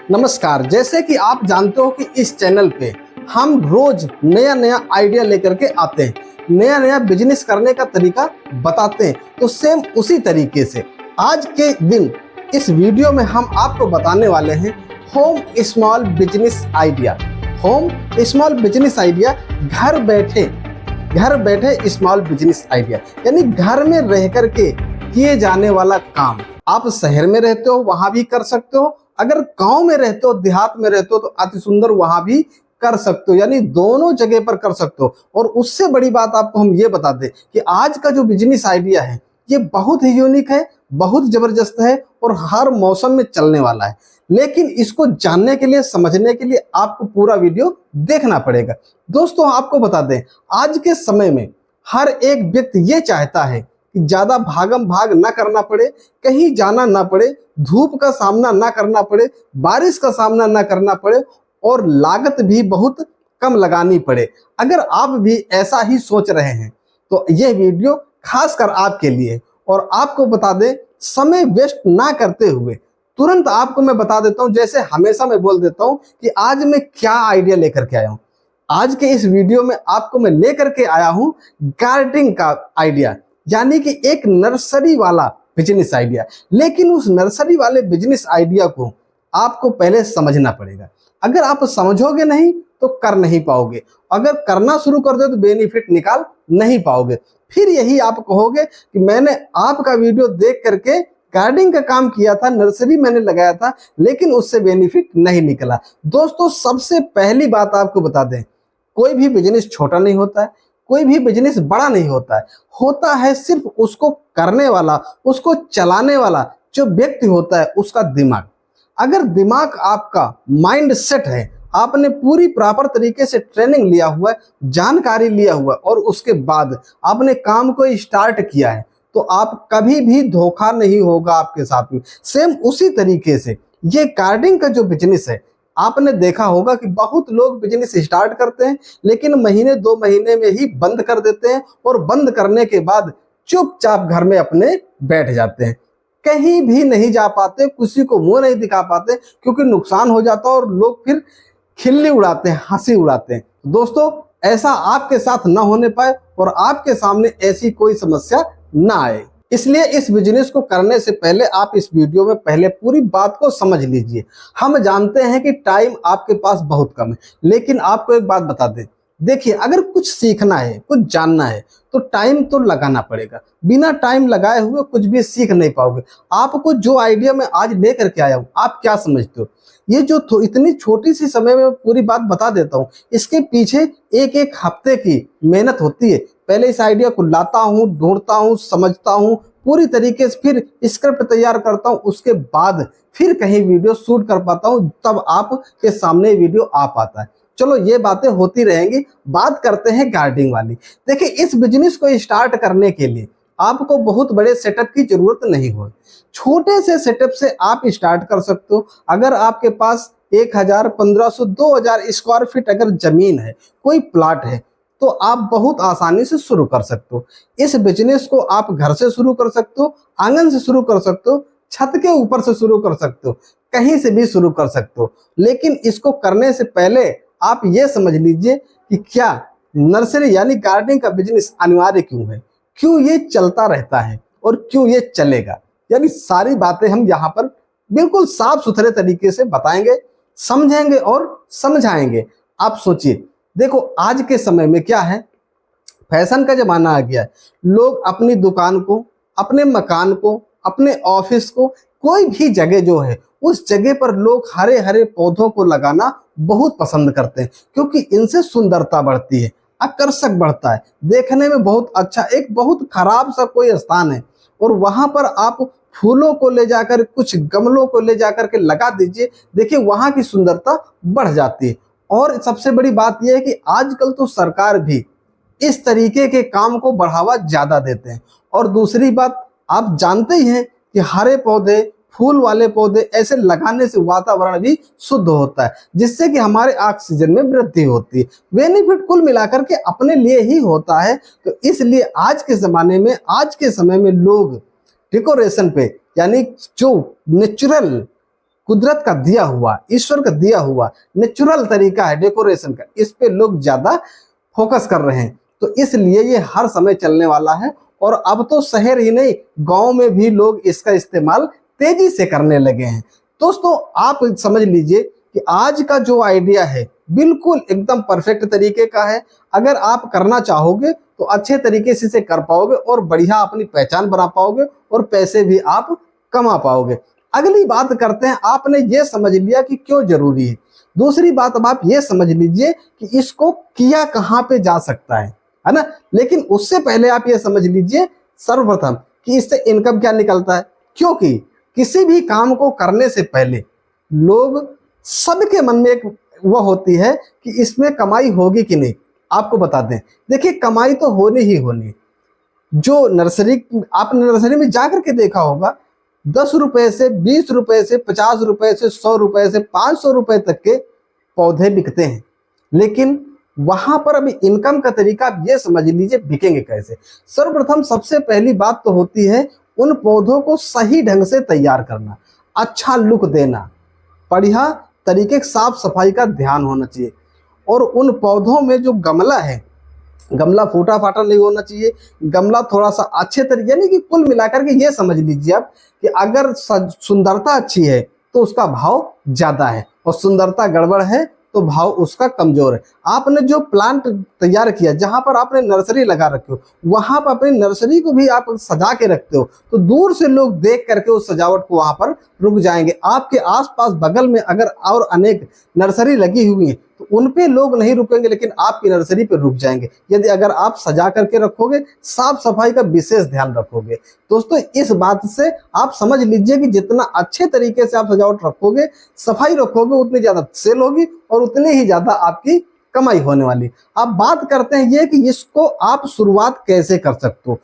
नमस्कार। जैसे कि आप जानते हो कि इस चैनल पे हम रोज नया नया आइडिया लेकर के आते हैं, नया नया बिजनेस करने का तरीका बताते हैं। तो सेम उसी तरीके से आज के दिन इस वीडियो में हम आपको बताने वाले हैं home small business idea. Home small business idea, घर बैठे स्मॉल बिजनेस आइडिया, यानी घर में रह करके किए जाने वाला काम। आप शहर में रहते हो वहां भी कर सकते हो, अगर गांव में रहते हो, देहात में रहते हो तो अति सुंदर वहां भी कर सकते हो, यानी दोनों जगह पर कर सकते हो। और उससे बड़ी बात आपको हम ये बता दें कि आज का जो बिजनेस आइडिया है ये बहुत ही यूनिक है, बहुत जबरदस्त है और हर मौसम में चलने वाला है। लेकिन इसको जानने के लिए, समझने के लिए आपको पूरा वीडियो देखना पड़ेगा। दोस्तों आपको बता दें, आज के समय में हर एक व्यक्ति ये चाहता है कि ज्यादा भागम भाग ना करना पड़े, कहीं जाना ना पड़े, धूप का सामना ना करना पड़े, बारिश का सामना ना करना पड़े और लागत भी बहुत कम लगानी पड़े। अगर आप भी ऐसा ही सोच रहे हैं तो यह वीडियो खासकर आपके लिए। और आपको बता दें, समय वेस्ट ना करते हुए तुरंत आपको मैं बता देता हूं, जैसे हमेशा मैं बोल देता हूं कि आज मैं क्या आइडिया लेकर के आया हूं। आज के इस वीडियो में आपको मैं लेकर के आया हूं गार्डनिंग का आइडिया, यानी कि एक नर्सरी वाला बिजनेस आइडिया। लेकिन उस नर्सरी वाले बिजनेस आइडिया को आपको पहले समझना पड़ेगा। अगर आप समझोगे नहीं तो कर नहीं पाओगे, अगर करना शुरू कर दो तो बेनिफिट निकाल नहीं पाओगे। फिर यही आप कहोगे कि मैंने आपका वीडियो देख करके गार्डनिंग का काम किया था, नर्सरी मैंने लगाया था, लेकिन उससे बेनिफिट नहीं निकला। दोस्तों सबसे पहली बात आपको बता दें, कोई भी बिजनेस छोटा नहीं होता है, कोई भी बिजनेस बड़ा नहीं होता है सिर्फ उसको करने वाला, उसको चलाने वाला जो व्यक्ति होता है उसका दिमाग। अगर दिमाग आपका माइंड सेट है, आपने पूरी प्रॉपर तरीके से ट्रेनिंग लिया हुआ है, जानकारी लिया हुआ है और उसके बाद आपने काम को स्टार्ट किया है, तो आप कभी भी धोखा नहीं होगा आपके साथ में। सेम उसी तरीके से ये गार्डनिंग का जो बिजनेस है, आपने देखा होगा कि बहुत लोग बिजनेस स्टार्ट करते हैं लेकिन महीने 2 महीने में ही बंद कर देते हैं और बंद करने के बाद चुपचाप घर में अपने बैठ जाते हैं, कहीं भी नहीं जा पाते, किसी को मुंह नहीं दिखा पाते, क्योंकि नुकसान हो जाता है और लोग फिर खिल्ली उड़ाते हैं, हंसी उड़ाते हैं। दोस्तों ऐसा आपके साथ ना होने पाए और आपके सामने ऐसी कोई समस्या ना आए, इसलिए इस बिजनेस को करने से पहले आप इस वीडियो में पहले पूरी बात को समझ लीजिए। हम जानते हैं कि टाइम आपके पास बहुत कम है, लेकिन आपको एक बात बता दें, देखिए अगर कुछ सीखना है, कुछ जानना है तो टाइम तो लगाना पड़ेगा। बिना टाइम लगाए हुए कुछ भी सीख नहीं पाओगे। आपको जो आइडिया मैं आज लेकर के आया हूँ, आप क्या समझते हो? ये जो इतनी छोटी सी समय में पूरी बात बता देता हूँ, इसके पीछे एक एक हफ्ते की मेहनत होती है। पहले इस आइडिया को लाता हूँ, ढूंढता हूँ, समझता हूँ पूरी तरीके से, फिर स्क्रिप्ट तैयार करता हूँ, उसके बाद फिर कहीं वीडियो शूट कर पाता हूँ, तब आपके सामने वीडियो आ पाता है। चलो ये बातें होती रहेंगी, बात करते हैं गार्डनिंग वाली। देखिए इस बिजनेस को स्टार्ट करने के लिए आपको बहुत बड़े सेटअप की जरूरत नहीं हो, छोटे से सेटअप से आप स्टार्ट कर सकते हो। अगर आपके पास 1000, 1500, 2000 स्क्वायर फीट अगर जमीन है, कोई प्लाट है, तो आप बहुत आसानी से शुरू कर सकते हो। इस बिजनेस को आप घर से शुरू कर सकते हो, आंगन से शुरू कर सकते हो, छत के ऊपर से शुरू कर सकते हो, कहीं से भी शुरू कर सकते हो। लेकिन इसको करने से पहले आप ये समझ लीजिए कि क्या नर्सरी यानी गार्डनिंग का बिजनेस अनिवार्य क्यों है, क्यों ये चलता रहता है और क्यों ये चलेगा, यानी सारी बातें हम यहाँ पर बिल्कुल साफ सुथरे तरीके से बताएंगे, समझेंगे और समझाएंगे। आप सोचिए, देखो आज के समय में क्या है, फैशन का जमाना आ गया है। लोग अपनी दुकान को, अपने मकान को, अपने ऑफिस को, कोई भी जगह जो है उस जगह पर लोग हरे हरे पौधों को लगाना बहुत पसंद करते हैं, क्योंकि इनसे सुंदरता बढ़ती है, आकर्षक बढ़ता है, देखने में बहुत अच्छा। एक बहुत खराब सा कोई स्थान है और वहां पर आप फूलों को ले जाकर, कुछ गमलों को ले जाकर के लगा दीजिए, देखिए वहां की सुंदरता बढ़ जाती है। और सबसे बड़ी बात यह है कि आजकल तो सरकार भी इस तरीके के काम को बढ़ावा ज्यादा देते हैं। और दूसरी बात, आप जानते ही हैं कि हरे पौधे, फूल वाले पौधे ऐसे लगाने से वातावरण भी शुद्ध होता है, जिससे कि हमारे ऑक्सीजन में वृद्धि होती है। बेनिफिट कुल मिलाकर के अपने लिए ही होता है। तो इसलिए आज के जमाने में, आज के समय में लोग डेकोरेशन पे, यानी जो नेचुरल कुदरत का दिया हुआ, ईश्वर का दिया हुआ नेचुरल तरीका है डेकोरेशन का, इस पे लोग ज्यादा फोकस कर रहे हैं। तो इसलिए ये हर समय चलने वाला है। और अब तो शहर ही नहीं, गांव में भी लोग इसका इस्तेमाल तेजी से करने लगे हैं। दोस्तों आप समझ लीजिए कि आज का जो आइडिया है बिल्कुल एकदम परफेक्ट तरीके का है। अगर आप करना चाहोगे तो अच्छे तरीके से इसे कर पाओगे और बढ़िया अपनी पहचान बना पाओगे और पैसे भी आप कमा पाओगे। अगली बात करते हैं, आपने ये समझ लिया कि क्यों जरूरी है। दूसरी बात अब आप ये समझ लीजिए कि इसको किया कहाँ पे जा सकता है ना। लेकिन उससे पहले आप ये समझ लीजिए सर्वप्रथम कि इससे इनकम क्या निकलता है। क्योंकि किसी भी काम को करने से पहले लोग सबके मन में एक वो होती है कि इसमें कमाई होगी कि नहीं। आपको बता दें, देखिए कमाई तो होनी ही होनी। जो नर्सरी, आपने नर्सरी में जाकर के देखा होगा, 10 रुपए से 20 रुपए से 50 रुपए से 100 रुपए से 500 रुपए तक के पौधे बिकते हैं। लेकिन वहां पर अभी इनकम का तरीका आप ये समझ लीजिए बिकेंगे कैसे। सर्वप्रथम सबसे पहली बात तो होती है उन पौधों को सही ढंग से तैयार करना, अच्छा लुक देना, बढ़िया तरीके साफ सफाई का ध्यान होना चाहिए। और उन पौधों में जो गमला है, गमला फूटा फाटा नहीं होना चाहिए। गमला थोड़ा सा अच्छे तरीके, यानी कि कुल मिलाकर के ये समझ लीजिए आप कि अगर सुंदरता अच्छी है तो उसका भाव ज्यादा है और सुंदरता गड़बड़ है तो भाव उसका कमजोर है। आपने जो प्लांट तैयार किया, जहां पर आपने नर्सरी लगा रखे हो, वहां पर अपनी नर्सरी को भी आप सजा के रखते हो तो दूर से लोग देख करके उस सजावट को वहां पर रुक जाएंगे। आपके आसपास बगल में अगर और अनेक नर्सरी लगी हुई है तो उन पे लोग नहीं रुकेंगे, लेकिन आपकी नर्सरी पे रुक जाएंगे यदि अगर आप सजा करके रखोगे, साफ सफाई का विशेष ध्यान रखोगे। दोस्तों इस बात से आप समझ लीजिए कि जितना अच्छे तरीके से आप सजावट रखोगे, सफाई रखोगे, उतनी ज्यादा सेल होगी और उतनी ही ज्यादा आपकी कमाई होने वाली। अब बात करते हैं ये कि इसको आप शुरुआत कैसे कर सकते हो।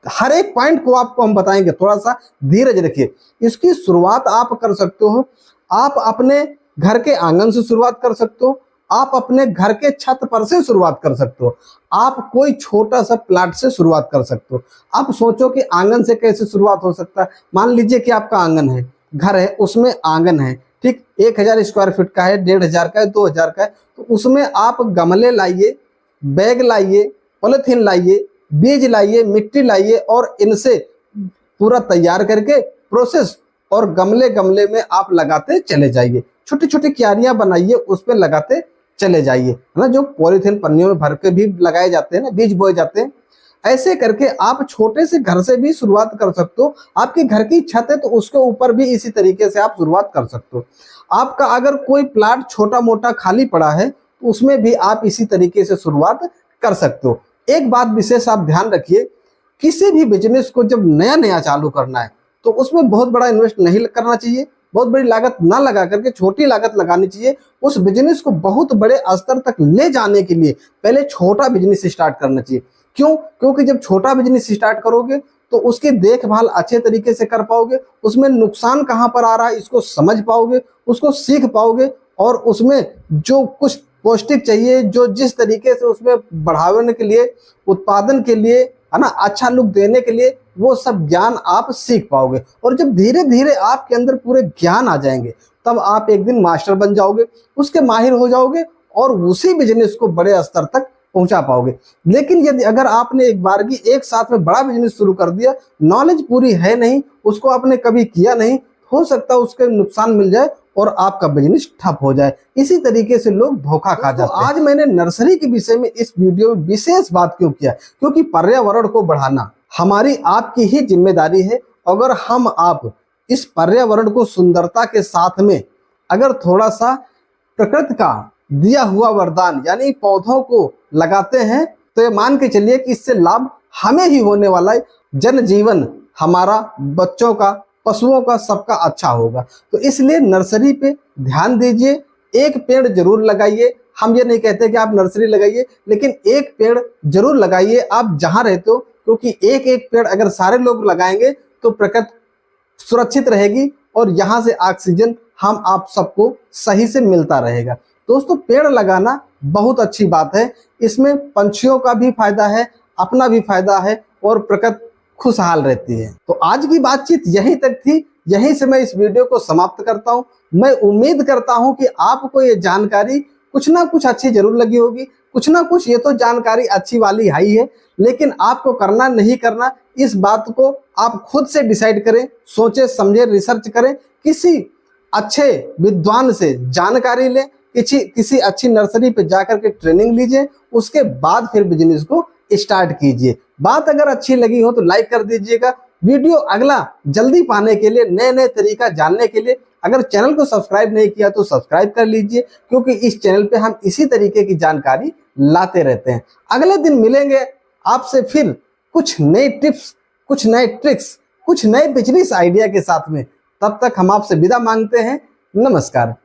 हर एक पॉइंट को आपको हम बताएंगे, थोड़ा सा धीरज रखिए। इसकी शुरुआत आप कर सकते हो, आप अपने घर के आंगन से शुरुआत कर सकते हो, आप अपने घर के छत पर से शुरुआत कर सकते हो, आप कोई छोटा सा प्लाट से शुरुआत कर सकते हो। आप सोचो कि आंगन से कैसे शुरुआत हो सकता है। मान लीजिए कि आपका आंगन है, घर है, उसमें आंगन है, ठीक 1000 स्क्वायर फीट का है, 1500 का है, 2000 का है, तो उसमें आप गमले लाइए, बैग लाइए, पॉलिथीन लाइए, बीज लाइए, मिट्टी लाइए और इनसे पूरा तैयार करके प्रोसेस और गमले गमले में आप लगाते चले जाइए। छोटी छोटी क्यारियां बनाइए, उस पर लगाते चले जाइए, है ना। जो पॉलीथीन पन्नियों में भर के भी लगाए जाते हैं ना, बीज बोए जाते हैं। ऐसे करके आप छोटे से घर से भी शुरुआत कर सकते हो। आपके घर की छत है तो उसके ऊपर भी इसी तरीके से आप शुरुआत कर सकते हो। आपका अगर कोई प्लाट छोटा मोटा खाली पड़ा है तो उसमें भी आप इसी तरीके से शुरुआत कर सकते हो। एक बात विशेष आप ध्यान रखिए, किसी भी बिजनेस को जब नया नया चालू करना है तो उसमें बहुत बड़ा इन्वेस्ट नहीं करना चाहिए, बहुत बड़ी लागत ना लगा करके छोटी लागत लगानी चाहिए। उस बिजनेस को बहुत बड़े स्तर तक ले जाने के लिए पहले छोटा बिजनेस स्टार्ट करना चाहिए। क्यों? क्योंकि जब छोटा बिजनेस स्टार्ट करोगे तो उसकी देखभाल अच्छे तरीके से कर पाओगे, उसमें नुकसान कहाँ पर आ रहा है इसको समझ पाओगे, उसको सीख पाओगे और उसमें जो कुछ पौष्टिक चाहिए, जो जिस तरीके से उसमें बढ़ाने के लिए, उत्पादन के लिए, है ना, अच्छा लुक देने के लिए, वो सब ज्ञान आप सीख पाओगे। और जब धीरे धीरे आपके अंदर पूरे ज्ञान आ जाएंगे तब आप एक दिन मास्टर बन जाओगे, उसके माहिर हो जाओगे और उसी बिजनेस को बड़े स्तर तक पहुंचा पाओगे। लेकिन यदि अगर आपने एक बार की एक साथ में बड़ा बिजनेस शुरू कर दिया, नॉलेज पूरी है नहीं, उसको आपने कभी किया नहीं, हो सकता है उसके नुकसान मिल जाए और आपका बिजनेस ठप हो जाए। इसी तरीके से लोग धोखा खा जाते हैं। आज मैंने नर्सरी के विषय में इस वीडियो में विशेष बात क्यों किया, क्योंकि पर्यावरण को बढ़ाना हमारी आपकी ही जिम्मेदारी है। अगर हम आप इस पर्यावरण को सुंदरता के साथ में अगर थोड़ा सा प्रकृति का दिया हुआ वरदान यानी पौधों को लगाते हैं तो ये मान के चलिए कि इससे लाभ हमें ही होने वाला है। जनजीवन हमारा, बच्चों का, पशुओं का, सबका अच्छा होगा। तो इसलिए नर्सरी पे ध्यान दीजिए, एक पेड़ जरूर लगाइए। हम ये नहीं कहते कि आप नर्सरी लगाइए, लेकिन एक पेड़ जरूर लगाइए आप जहां रहते हो, क्योंकि एक एक पेड़ अगर सारे लोग लगाएंगे तो प्रकृति सुरक्षित रहेगी और यहाँ से ऑक्सीजन हम आप सबको सही से मिलता रहेगा। दोस्तों पेड़ लगाना बहुत अच्छी बात है, इसमें पंछियों का भी फायदा है, अपना भी फायदा है और प्रकृति खुशहाल रहती है। तो आज की बातचीत यहीं तक थी। यहीं से मैं इस वीडियो को समाप्त करता हूं। मैं उम्मीद करता हूं कि आपको ये जानकारी कुछ ना कुछ अच्छी जरूर लगी होगी, कुछ ना कुछ ये तो जानकारी अच्छी वाली है ही है, लेकिन आपको करना नहीं करना इस बात को आप खुद से डिसाइड करें, सोचे समझे रिसर्च करें, किसी अच्छे विद्वान से जानकारी लें, किसी अच्छी नर्सरी पे जाकर के ट्रेनिंग लीजिए, उसके बाद फिर बिजनेस को स्टार्ट कीजिए। बात अगर अच्छी लगी हो तो लाइक कर दीजिएगा। वीडियो अगला जल्दी पाने के लिए, नए नए तरीका जानने के लिए अगर चैनल को सब्सक्राइब नहीं किया तो सब्सक्राइब कर लीजिए, क्योंकि इस चैनल पे हम इसी तरीके की जानकारी लाते रहते हैं। अगले दिन मिलेंगे आपसे फिर कुछ नए टिप्स, कुछ नए ट्रिक्स, कुछ नए बिजनेस आइडिया के साथ में। तब तक हम आपसे विदा मांगते हैं। नमस्कार।